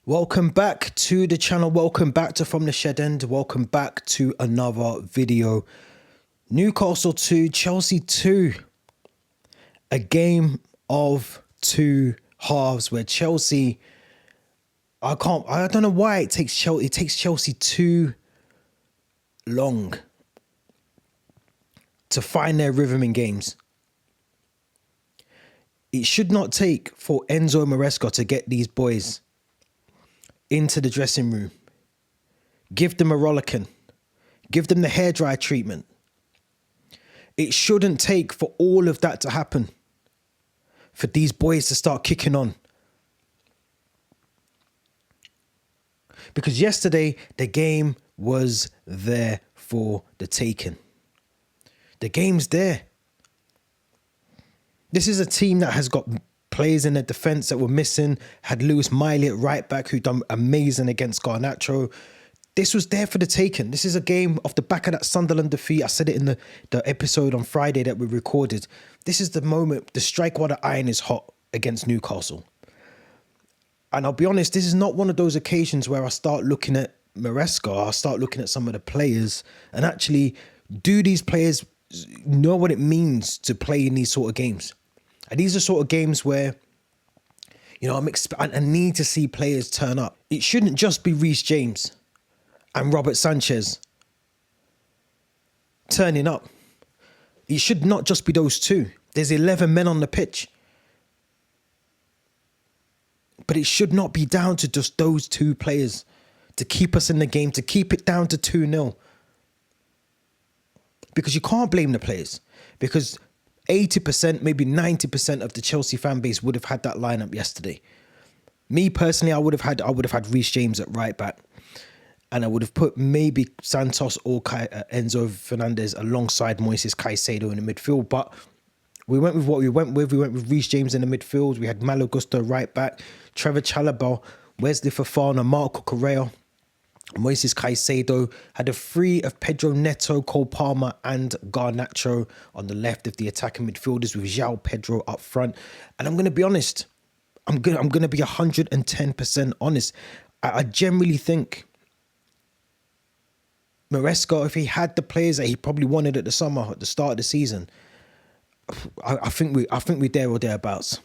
Welcome back to the channel. Welcome back to From the Shed End. Welcome back to another video. Newcastle 2, Chelsea 2. A game of two halves where Chelsea, I don't know why it takes Chelsea too long to find their rhythm in games. It should not take for Enzo Maresca to get these boys into the dressing room, give them a rollicking, give them the hairdryer treatment. It shouldn't take for all of that to happen for these boys to start kicking on. Because yesterday, the game was there for the taking. The game's there. This is a team that has got players in their defence that were missing, had Lewis Miley at right back who done amazing against Garnacho. This was there for the taking. This is a game off the back of that Sunderland defeat. I said it in the episode on Friday that we recorded. This is the moment, the strike while the iron is hot against Newcastle. And I'll be honest, this is not one of those occasions where I start looking at Maresca, I start looking at some of the players and actually, do these players know what it means to play in these sort of games? And these are sort of games where, you know, I need to see players turn up. It shouldn't just be Reece James and Robert Sanchez turning up. It should not just be those two. There's 11 men on the pitch. But it should not be down to just those two players to keep us in the game, to keep it down to 2-0. Because you can't blame the players. Because 80%, maybe 90% of the Chelsea fan base would have had that lineup yesterday. Me personally, I would have had Reece James at right back, and I would have put maybe Santos or Enzo Fernandez alongside Moises Caicedo in the midfield. But we went with what we went with. We went with Reece James in the midfield. We had Malo Gusto right back, Trevor Chalobah, Wesley Fofana, Marco Correa, Moises Caicedo, had a free of Pedro Neto, Cole Palmer and Garnacho on the left of the attacking midfielders with João Pedro up front. And I'm going to be honest, I'm going to be 110% honest. I generally think Maresca, if he had the players that he probably wanted at the summer, at the start of the season, I think we're there or thereabouts.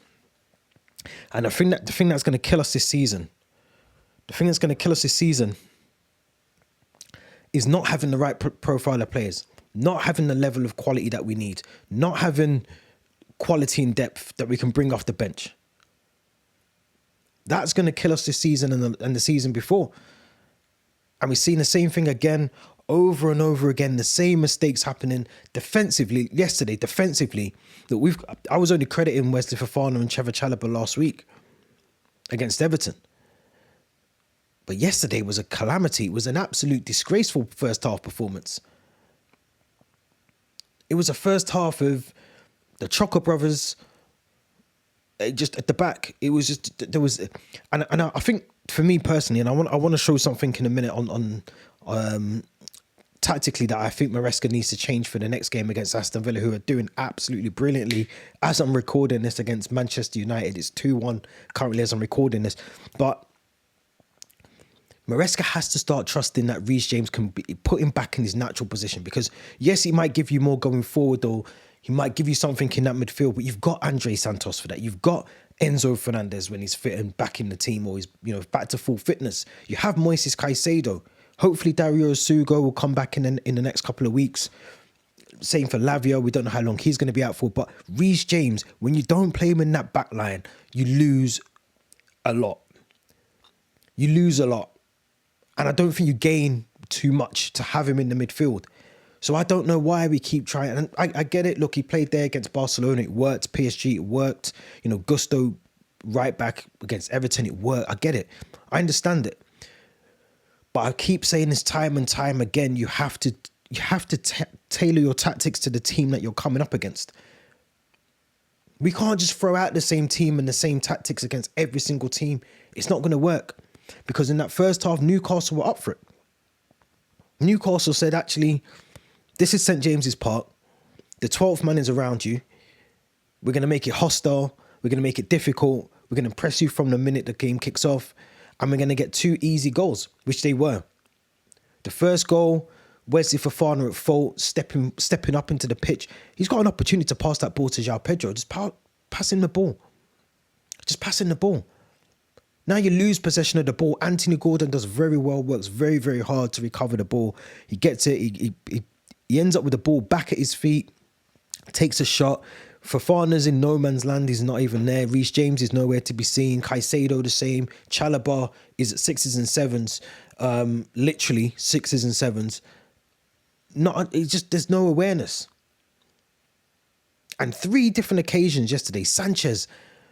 And I think that the thing that's going to kill us this season, is not having the right profile of players, not having the level of quality that we need, not having quality and depth that we can bring off the bench. That's going to kill us this season and the season before. And we've seen the same thing again, over and over again, the same mistakes happening defensively. Yesterday, defensively, I was only crediting Wesley Fofana and Trevor Chalobah last week against Everton. But yesterday was a calamity. It was an absolute disgraceful first half performance. It was a first half of the Choco brothers just at the back. It was just, there was, and I think for me personally, and I want to show something in a minute on tactically that I think Maresca needs to change for the next game against Aston Villa, who are doing absolutely brilliantly. As I'm recording this against Manchester United, it's 2-1 currently as I'm recording this. But Maresca has to start trusting that Reece James can put him back in his natural position, because yes, he might give you more going forward, or he might give you something in that midfield, but you've got Andre Santos for that. You've got Enzo Fernandez when he's fit and back in the team, or he's, you know, back to full fitness. You have Moises Caicedo. Hopefully Dario Sugo will come back in the next couple of weeks. Same for Lavia. We don't know how long he's going to be out for. But Reece James, when you don't play him in that back line, you lose a lot. You lose a lot. And I don't think you gain too much to have him in the midfield. So I don't know why we keep trying. And I get it. Look, he played there against Barcelona. It worked. PSG, it worked. You know, Gusto right back against Everton, it worked. I get it. I understand it. But I keep saying this time and time again, you have to tailor your tactics to the team that you're coming up against. We can't just throw out the same team and the same tactics against every single team. It's not going to work. Because in that first half, Newcastle were up for it. Newcastle said, actually, this is St. James's Park. The 12th man is around you. We're going to make it hostile. We're going to make it difficult. We're going to press you from the minute the game kicks off. and we're going to get 2 easy goals, which they were. The first goal, Wesley Fofana at fault, stepping up into the pitch. He's got an opportunity to pass that ball to João Pedro. Just passing the ball. Just passing the ball. Now you lose possession of the ball. Anthony Gordon does very well, works very, very hard to recover the ball. He gets it. He ends up with the ball back at his feet, takes a shot. Fofana's in no man's land. He's not even there. Reece James is nowhere to be seen. Caicedo the same. Chalobah is at 6s and 7s. Literally 6s and 7s. There's no awareness. And 3 different occasions yesterday, Sanchez,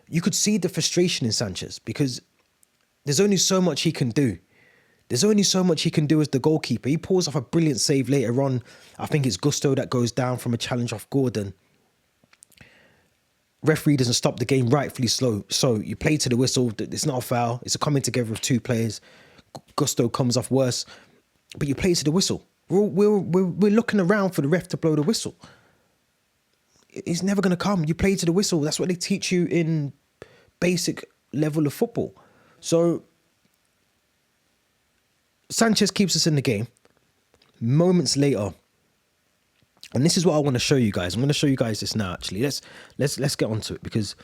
you could see the frustration in Sanchez because there's only so much he can do. There's only so much he can do as the goalkeeper. He pulls off a brilliant save later on. I think it's Gusto that goes down from a challenge off Gordon. Referee doesn't stop the game, rightfully slow. So you play to the whistle. It's not a foul. It's a coming together of 2 players. Gusto comes off worse. But you play to the whistle. We're looking around for the ref to blow the whistle. It's never going to come. You play to the whistle. That's what they teach you in basic level of football. So Sanchez keeps us in the game. Moments later, and this is what I want to show you guys. I'm going to show you guys this now. Actually, let's get onto it because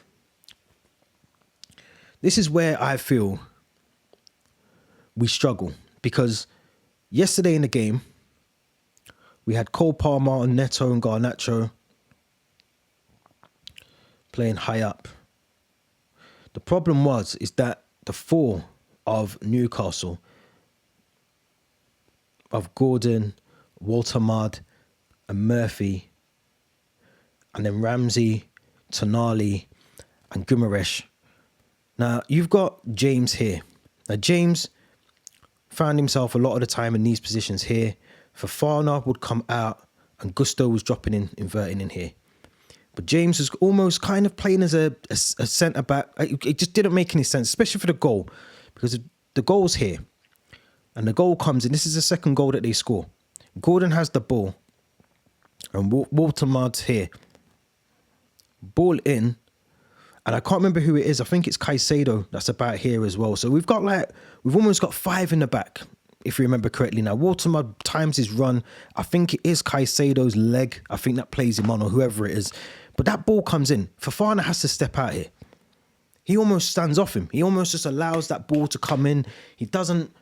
this is where I feel we struggle. Because yesterday in the game, we had Cole Palmer, Neto, and Garnacho playing high up. The problem is that the 4 of Newcastle, of Gordon, Walter Mudd, and Murphy, and then Ramsey, Tonali, and Guimaraes. Now, you've got James here. Now, James found himself a lot of the time in these positions here. Fofana would come out, and Gusto was dropping in, inverting in here. But James was almost kind of playing as a centre-back. It just didn't make any sense, especially for the goal, because the goal's here. And the goal comes in. This is the second goal that they score. Gordon has the ball. And Walter Mudd's here. Ball in. And I can't remember who it is. I think it's Caicedo that's about here as well. So we've almost got 5 in the back, if you remember correctly. Now, Walter Mudd times his run. I think it is Caicedo's leg. I think that plays him on, or whoever it is. But that ball comes in. Fofana has to step out here. He almost stands off him. He almost just allows that ball to come in. He doesn't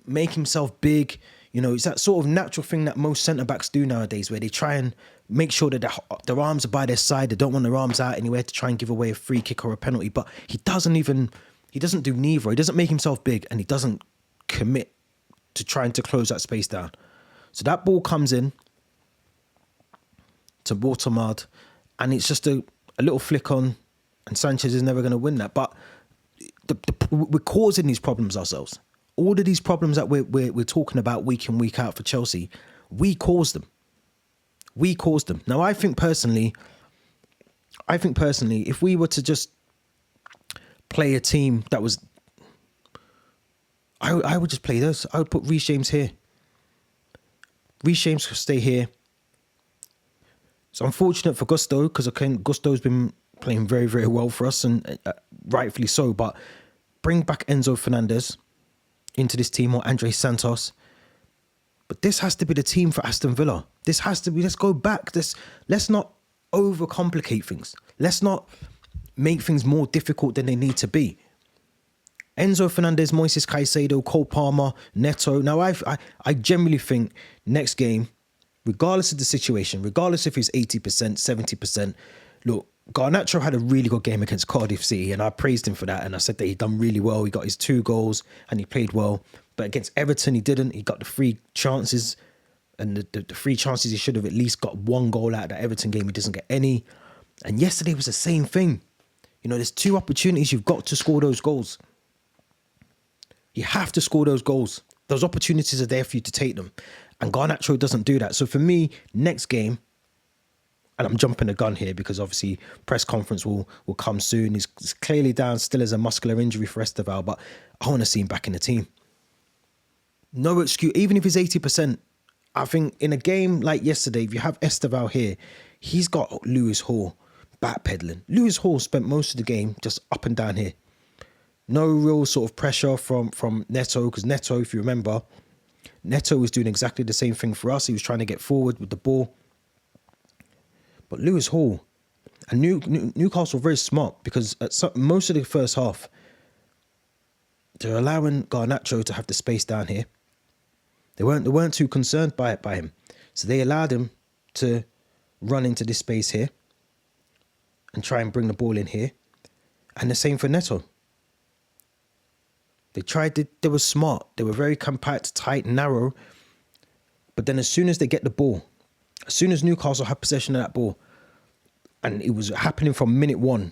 make himself big. You know, it's that sort of natural thing that most centre-backs do nowadays, where they try and make sure that their arms are by their side. They don't want their arms out anywhere to try and give away a free kick or a penalty. But he doesn't do neither. He doesn't make himself big, and he doesn't commit to trying to close that space down. So that ball comes in to Walter Mudd, and it's just a little flick on, and Sanchez is never going to win that. But we're causing these problems ourselves. All of these problems that we're talking about week in, week out for Chelsea, we caused them. We caused them. Now, I think personally, if we were to just play a team that was, I would just play this. I would put Reece James here. Reece James could stay here. It's unfortunate for Gusto, because Gusto's been playing very, very well for us, and rightfully so. But bring back Enzo Fernandez into this team, or Andre Santos. But this has to be the team for Aston Villa. This has to be, let's go back. Let's not overcomplicate things. Let's not make things more difficult than they need to be. Enzo Fernandez, Moises Caicedo, Cole Palmer, Neto. Now, I generally think next game, regardless of the situation, regardless if it's 80%, 70%, look, Garnacho had a really good game against Cardiff City, and I praised him for that, and I said that he'd done really well. He got his 2 goals, and he played well. But against Everton, he didn't. He got the 3 chances, and the 3 chances he should have at least got 1 goal out of that Everton game. He doesn't get any. And yesterday was the same thing. You know, there's 2 opportunities. You've got to score those goals. You have to score those goals. Those opportunities are there for you to take them. And Garnacho doesn't do that. So for me, next game, and I'm jumping the gun here because obviously press conference will come soon. He's clearly down still as a muscular injury for Esteval, but I want to see him back in the team. No excuse, even if he's 80%, I think in a game like yesterday, if you have Esteval here, he's got Lewis Hall backpedaling. Lewis Hall spent most of the game just up and down here. No real sort of pressure from Neto, because Neto, if you remember, Neto was doing exactly the same thing for us. He was trying to get forward with the ball. But Lewis Hall and Newcastle were very smart, because at most of the first half, they're allowing Garnacho to have the space down here. They weren't too concerned by him. So they allowed him to run into this space here and try and bring the ball in here. And the same for Neto. They were smart. They were very compact, tight, narrow. But then as soon as they get the ball, as soon as Newcastle had possession of that ball, and it was happening from minute one.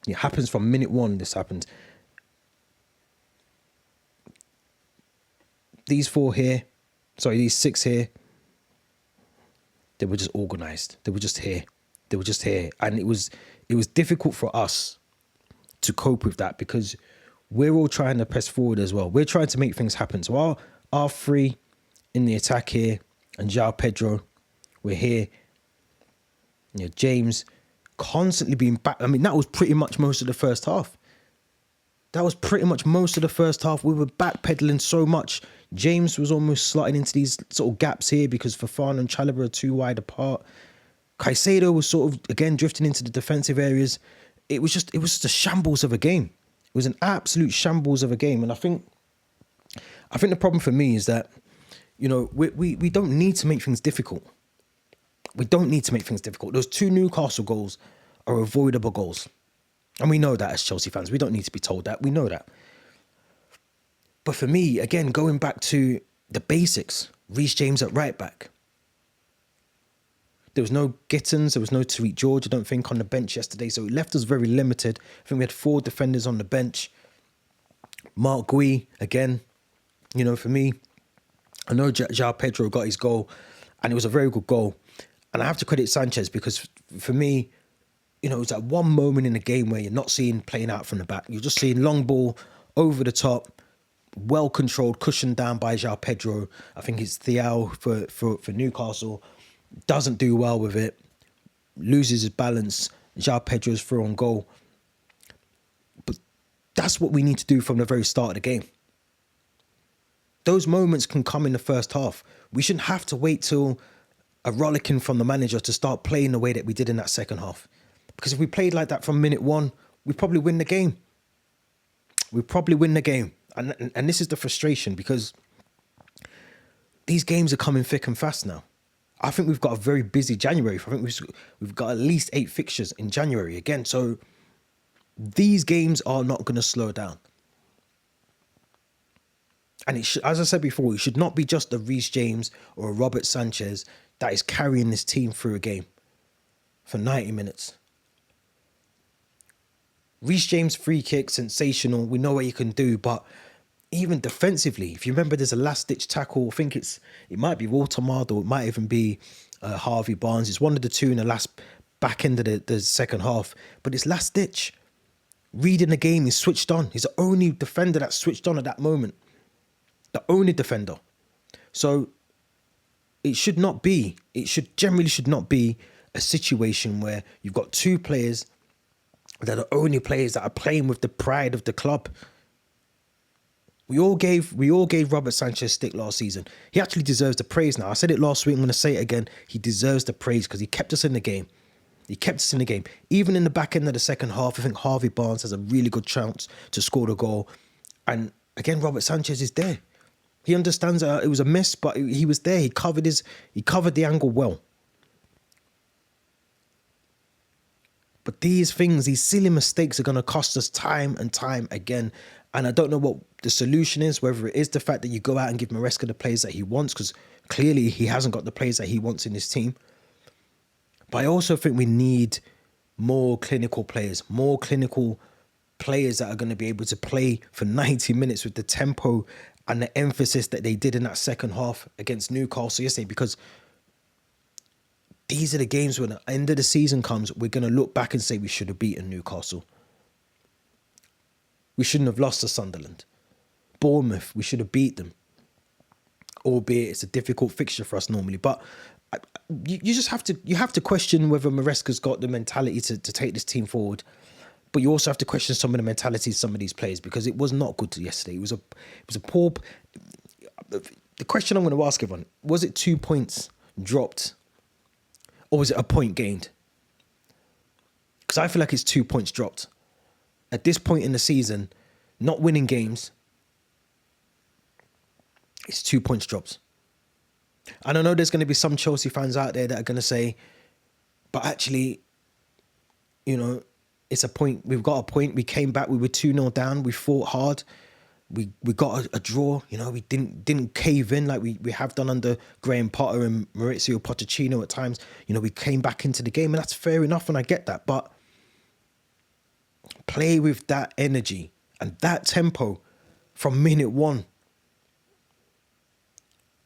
It happens from minute one, this happened. These these 6 here, they were just organised. They were just here. And it was difficult for us to cope with that, because we're all trying to press forward as well. We're trying to make things happen. So our 3 in the attack here, and João Pedro, we're here. James constantly being back. I mean, that was pretty much most of the first half. We were backpedaling so much. James was almost slotting into these sort of gaps here because Fofana and Chalobah are too wide apart. Caicedo was sort of, again, drifting into the defensive areas. It was just a shambles of a game. It was an absolute shambles of a game. And I think the problem for me is that, we don't need to make things difficult. Those 2 Newcastle goals are avoidable goals. And we know that as Chelsea fans. We don't need to be told that. We know that. But for me, again, going back to the basics, Reece James at right back. There was no Gittins, there was no Tariq George, I don't think, on the bench yesterday. So it left us very limited. I think we had 4 defenders on the bench. Mark Gui, again, for me, I know João Pedro got his goal, and it was a very good goal. And I have to credit Sanchez, because for me, it was that one moment in the game where you're not seeing playing out from the back. You're just seeing long ball over the top, well controlled, cushioned down by João Pedro. I think it's Thiaw for Newcastle. Doesn't do well with it. Loses his balance. João Pedro's through on goal. But that's what we need to do from the very start of the game. Those moments can come in the first half. We shouldn't have to wait till a rollicking from the manager to start playing the way that we did in that second half. Because if we played like that from minute 1, we'd probably win the game. And this is the frustration, because these games are coming thick and fast now. I think we've got a very busy January. I think we've got at least 8 fixtures in January again. So these games are not going to slow down. And as I said before, it should not be just a Reece James or a Robert Sanchez that is carrying this team through a game for 90 minutes. Reece James free kick, sensational. We know what he can do, but even defensively, if you remember, there's a last-ditch tackle. I think it might be Watermard, or it might even be Harvey Barnes. It's one of the 2 in the last back end of the second half, but it's last-ditch. Reading the game, he's switched on. He's the only defender that switched on at that moment. The only defender. So it generally should not be a situation where you've got 2 players that are only players that are playing with the pride of the club. We all gave Robert Sanchez stick last season. He actually deserves the praise now. I said it last week, I'm going to say it again. He deserves the praise because he kept us in the game. Even in the back end of the second half, I think Harvey Barnes has a really good chance to score the goal. And again, Robert Sanchez is there. He understands it was a miss, but he was there. He covered the angle well. But these silly mistakes are going to cost us time and time again. And I don't know what the solution is, whether it is the fact that you go out and give Maresca the players that he wants, because clearly he hasn't got the players that he wants in his team. But I also think we need more clinical players that are going to be able to play for 90 minutes with the tempo and the emphasis that they did in that second half against Newcastle yesterday, because these are the games when the end of the season comes, we're going to look back and say we should have beaten Newcastle. We shouldn't have lost to Sunderland. Bournemouth, we should have beat them. Albeit it's a difficult fixture for us normally. But you just have to question whether Maresca's got the mentality to take this team forward. But you also have to question some of the mentalities of some of these players, because it was not good yesterday. It was a poor. The question I'm going to ask everyone: was it 2 points dropped, or was it a point gained? Because I feel like it's 2 points dropped. At this point in the season, not winning games, it's 2 points dropped. And I know there's going to be some Chelsea fans out there that are going to say, but actually, you know, it's a point. We've got a point. We came back. We were 2-0 down. We fought hard. We got a draw. You know, we didn't cave in like we have done under Graham Potter and Maurizio Pochettino at times. You know, we came back into the game, and that's fair enough, and I get that. But play with that energy and that tempo from minute one.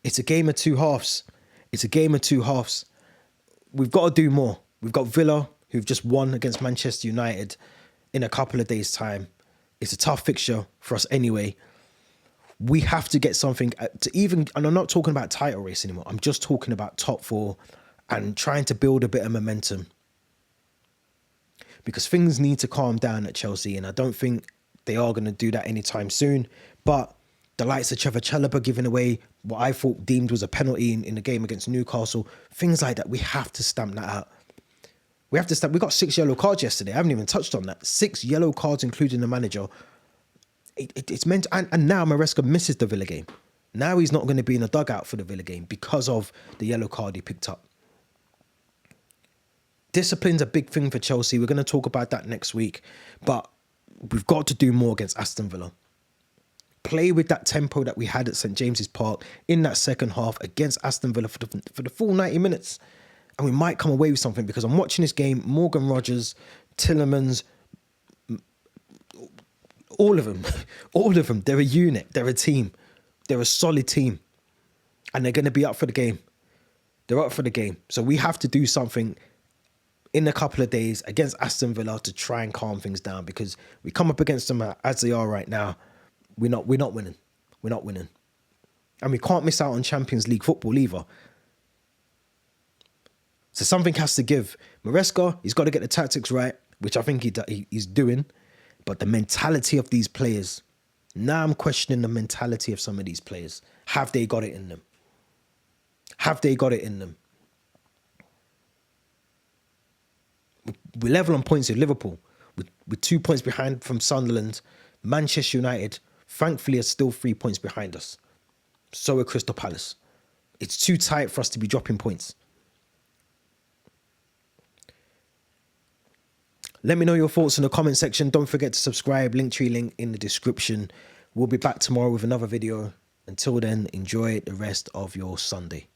It's a game of two halves. It's a game of two halves. We've got to do more. We've got Villa, who've just won against Manchester United in a couple of days' time. It's a tough fixture for us anyway. We have to get something to even, and I'm not talking about title race anymore. I'm just talking about top four and trying to build a bit of momentum. Because things need to calm down at Chelsea, and I don't think they are going to do that anytime soon. But the likes of Trevor Chalobah giving away what I thought deemed was a penalty in the game against Newcastle, things like that, we have to stamp that out. We got 6 yellow cards yesterday. I haven't even touched on that. 6 yellow cards, including the manager. It's meant, and now Maresca misses the Villa game. Now he's not going to be in the dugout for the Villa game because of the yellow card he picked up. Discipline's a big thing for Chelsea. We're going to talk about that next week. But we've got to do more against Aston Villa. Play with that tempo that we had at St James's Park in that second half against Aston Villa for the full 90 minutes. And we might come away with something, because I'm watching this game, Morgan Rogers, Tillemans, all of them, they're a unit, they're a team, they're a solid team, and they're going to be up for the game. They're up for the game. So we have to do something in a couple of days against Aston Villa to try and calm things down, because we come up against them as they are right now. We're not winning. We're not winning. And we can't miss out on Champions League football either. So something has to give. Maresca, he's got to get the tactics right, which I think he's doing. But the mentality of these players, now I'm questioning the mentality of some of these players. Have they got it in them? Have they got it in them? We're level on points with Liverpool. With 2 points behind from Sunderland. Manchester United, thankfully, are still 3 points behind us. So are Crystal Palace. It's too tight for us to be dropping points. Let me know your thoughts in the comment section. Don't forget to subscribe. Linktree link in the description. We'll be back tomorrow with another video. Until then, enjoy the rest of your Sunday.